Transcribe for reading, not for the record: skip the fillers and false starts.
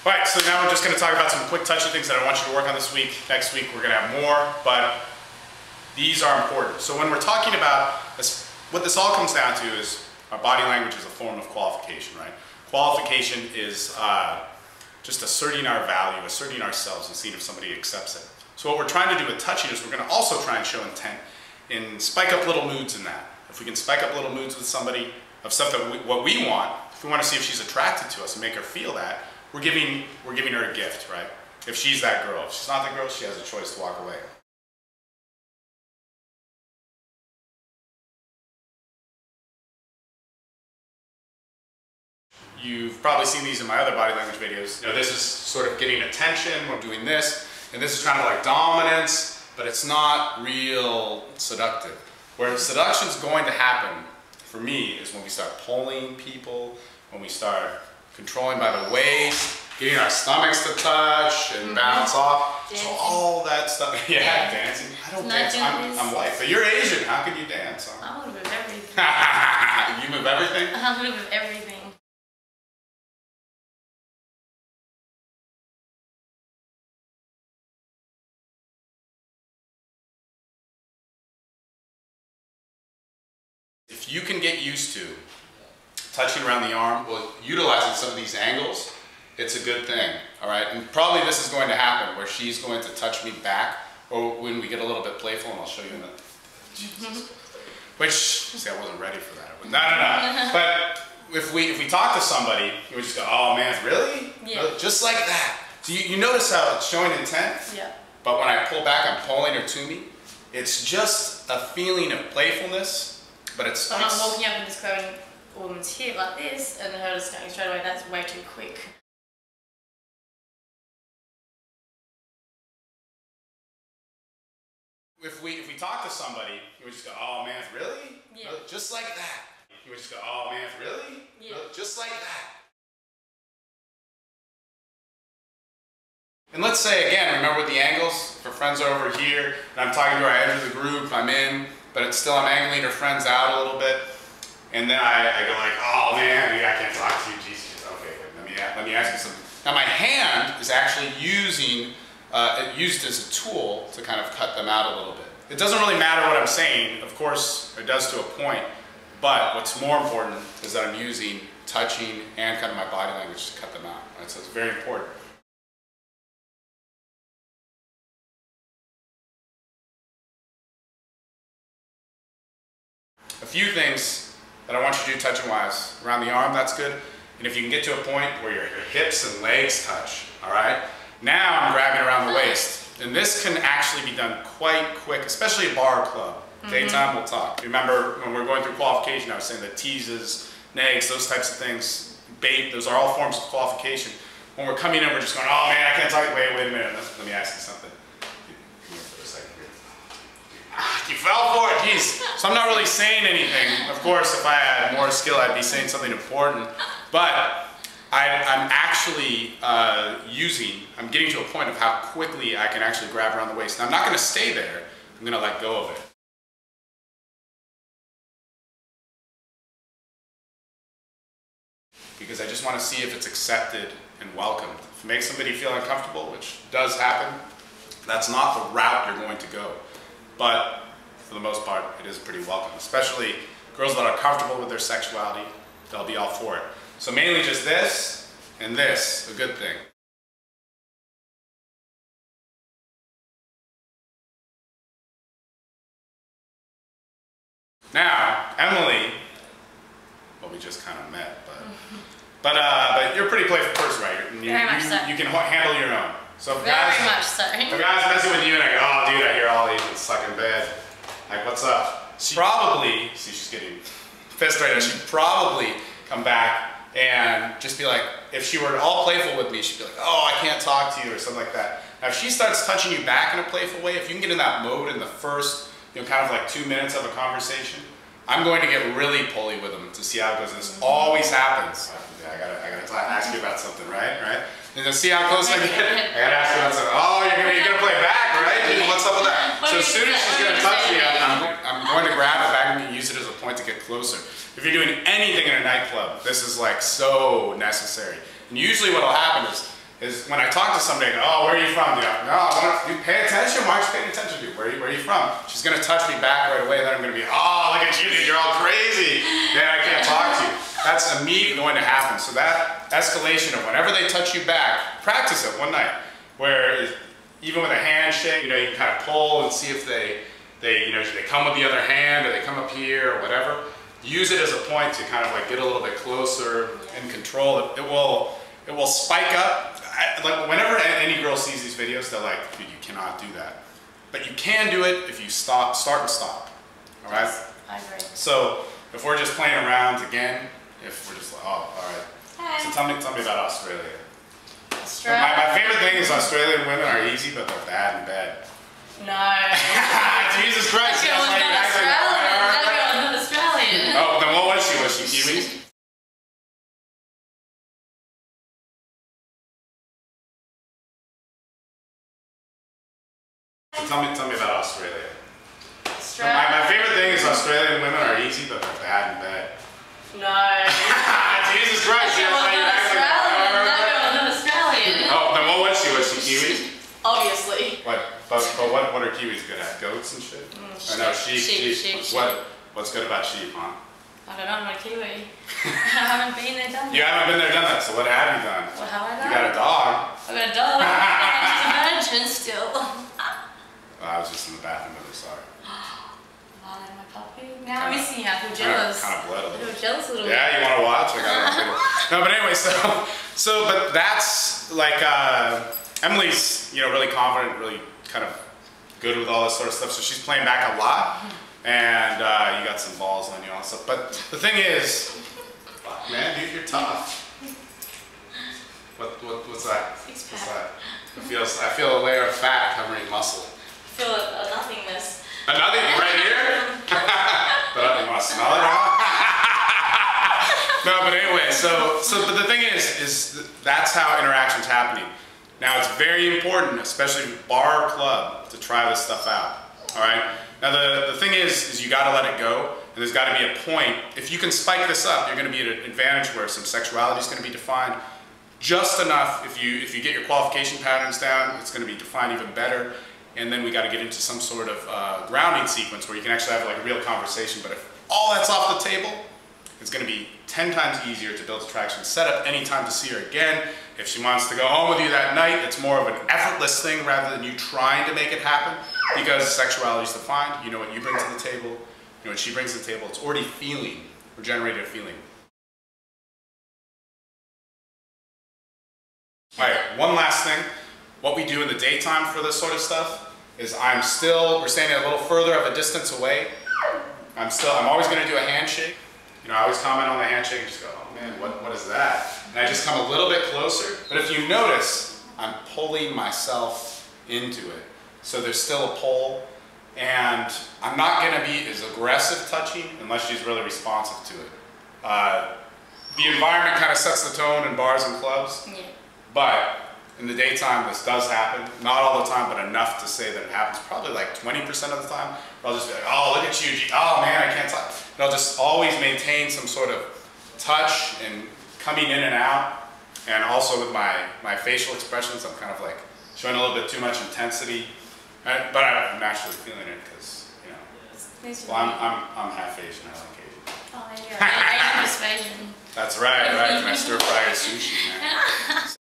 All right, so now we're just going to talk about some quick touchy things that I want you to work on this week. Next week we're going to have more, but these are important. So when we're talking about this, what this all comes down to is our body language is a form of qualification, right? Qualification is just asserting our value, asserting ourselves, and seeing if somebody accepts it. So what we're trying to do with touching is we're going to also try and show intent and spike up little moods in that. If we can spike up little moods with somebody of stuff that what we want, if we want to see if she's attracted to us and make her feel that, we're giving her a gift, right? If she's that girl. If she's not that girl, she has a choice to walk away. You've probably seen these in my other body language videos. You know, this is sort of getting attention, we're doing this, and this is kind of like dominance, but it's not real seductive. Where seduction's going to happen, for me, is when we start pulling people, when we start controlling by the waist, getting our stomachs to touch and bounce off. Dancing. So all that stuff. Yeah, dancing. I don't dance. I'm white, but you're Asian. How can you dance? I move everything. You move everything? I move everything. If you can get used to touching around the arm, well, utilizing some of these angles, it's a good thing, all right? And probably this is going to happen where she's going to touch me back, or when we get a little bit playful, and I'll show you in a... Which, see, I wasn't ready for that. No. But if we talk to somebody, we just go, oh man, really? Yeah. Just like that. So you notice how it's showing intent? Yeah. But when I pull back, I'm pulling her to me. It's just a feeling of playfulness, but it's... So I'm not walking up and just grabbing a woman's hip like this, and her just going straight away, that's way too quick. If we talk to somebody, you would just go, oh man, really? Yeah. Just like that. You would just go, oh man, really? Yeah. Just like that. And let's say again, remember with the angles, if her friends are over here, and I'm talking to her, I enter the group, I'm in, but it's still, I'm angling her friends out a little bit, and then I go like, oh man, I can't talk to you, Jesus. Okay, wait, let me ask you something. Now my hand is actually used as a tool to kind of cut them out a little bit. It doesn't really matter what I'm saying, of course it does to a point, but what's more important is that I'm using touching and kind of my body language to cut them out, right? So it's very important. A few things that I want you to do touching wise. Around the arm, that's good. And if you can get to a point where your hips and legs touch, all right? Now I'm grabbing around the waist. And this can actually be done quite quick, especially a bar or club. Daytime, we'll talk. Remember when we're going through qualification, I was saying that teases, nags, those types of things, bait, those are all forms of qualification. When we're coming in, we're just going, oh man, I can't talk. Wait a minute. Let me ask you something. Give me for a second here. You fell for it, jeez. So I'm not really saying anything. Of course, if I had more skill, I'd be saying something important. But I'm actually I'm getting to a point of how quickly I can actually grab around the waist. Now, I'm not going to stay there. I'm going to let go of it. Because I just want to see if it's accepted and welcomed. If it makes somebody feel uncomfortable, which does happen, that's not the route you're going to go. But for the most part, it is pretty welcome. Especially girls that are comfortable with their sexuality, they'll be all for it. So mainly just this and this, a good thing. Now, Emily, well, we just kind of met, but you're a pretty playful person, right? Very much so. You can handle your own. So if Very much so. If a guy's messing with you and I go, oh dude, I hear all Asians suck in bed. Like, what's up? She probably, see she's getting pissed right now, she'd probably come back and just be like, if she were all playful with me, she'd be like, oh, I can't talk to you or something like that. Now if she starts touching you back in a playful way, if you can get in that mode in the first, kind of like 2 minutes of a conversation, I'm going to get really pulley with them to see how it goes. This always happens. Yeah, I gotta ask you about something, right? And then see how close I get. I gotta ask you about something. Oh, you're gonna play back, right? What's up with that? So as soon as she's gonna touch me, I'm going to grab it back and use it as a point to get closer. If you're doing anything in a nightclub, this is like so necessary. And usually what'll happen is is when I talk to somebody, I go, oh, where are you from? You pay attention. Why aren't you paying attention to me? Where are you from? She's going to touch me back right away, and then I'm going to be, oh, look at you, dude, you're all crazy. Man, I can't talk to you. That's immediately going to happen. So that escalation of whenever they touch you back, practice it one night. Where even with a handshake, you can kind of pull and see if they come with the other hand or they come up here or whatever. Use it as a point to kind of like get a little bit closer and control it. It will spike up. Like whenever any girl sees these videos, they're like, dude, you cannot do that. But you can do it if you start and stop. All right? Yes, I agree. So if we're just playing around again, if we're just like, oh, all right. Hi. So tell me about Australia. Australia. My favorite thing is Australian women are easy, but they're bad in bed. No. Jesus Christ. That girl was not Australian. That girl was not Australian. Oh, then what was she? Was she Kiwi? Tell me about Australia. My favorite thing is Australian women are easy, but they're bad in bed. No. Jesus Christ. That girl was not Australian. That girl was not Australian. Oh, then what was she? Was she Kiwi? Obviously. What? But what are Kiwis good at? Goats and shit? I know, sheep. What's good about sheep, huh? I don't know, I'm a Kiwi. I haven't been there, done that. You haven't been there, done that, so what have you done? What have I done? You got a dog. I got a dog. And she's a virgin still. I was just in the bathroom with her, sorry. Oh, my puppy. Now I'm missing out. I feel jealous. Kind of bled a I little. feel jealous a little bit. Yeah, you want to watch? I got it. No, but anyway, but that's like, Emily's, really confident, really kind of good with all this sort of stuff, so she's playing back a lot, and you got some balls on you also. But the thing is, fuck, man, dude, you're tough. What's that? Six What's pack. that? I feel a layer of fat covering muscle. I feel a nothingness. A nothing right here? But I must smell it. No, but anyway, but the thing is that's how interaction's happening. Now it's very important, especially bar or club, to try this stuff out. All right. Now the thing is you got to let it go, and there's got to be a point. If you can spike this up, you're going to be at an advantage where some sexuality is going to be defined just enough. If you get your qualification patterns down, it's going to be defined even better. And then we got to get into some sort of grounding sequence where you can actually have like a real conversation. But if all that's off the table, it's going to be 10 times easier to build attraction. Set up any time to see her again. If she wants to go home with you that night, it's more of an effortless thing rather than you trying to make it happen, because sexuality is defined. You know what you bring to the table. You know what she brings to the table. It's already feeling, or generated a feeling. All right, one last thing. What we do in the daytime for this sort of stuff is we're standing a little further of a distance away. I'm always going to do a handshake. I always comment on the handshake and just go, oh man, what is that? And I just come a little bit closer. But if you notice, I'm pulling myself into it. So there's still a pull. And I'm not going to be as aggressive touching unless she's really responsive to it. The environment kind of sets the tone in bars and clubs. Yeah. But in the daytime, this does happen. Not all the time, but enough to say that it happens. Probably like 20% of the time. I'll just be like, oh, look at you. Oh man, I can't touch. And I'll just always maintain some sort of touch and coming in and out. And also with my facial expressions, I'm kind of like showing a little bit too much intensity. But I'm naturally feeling it because, well, I'm half Asian, I like Asian. Oh, yeah. I am just Asian. That's right. My stir-fried sushi, man.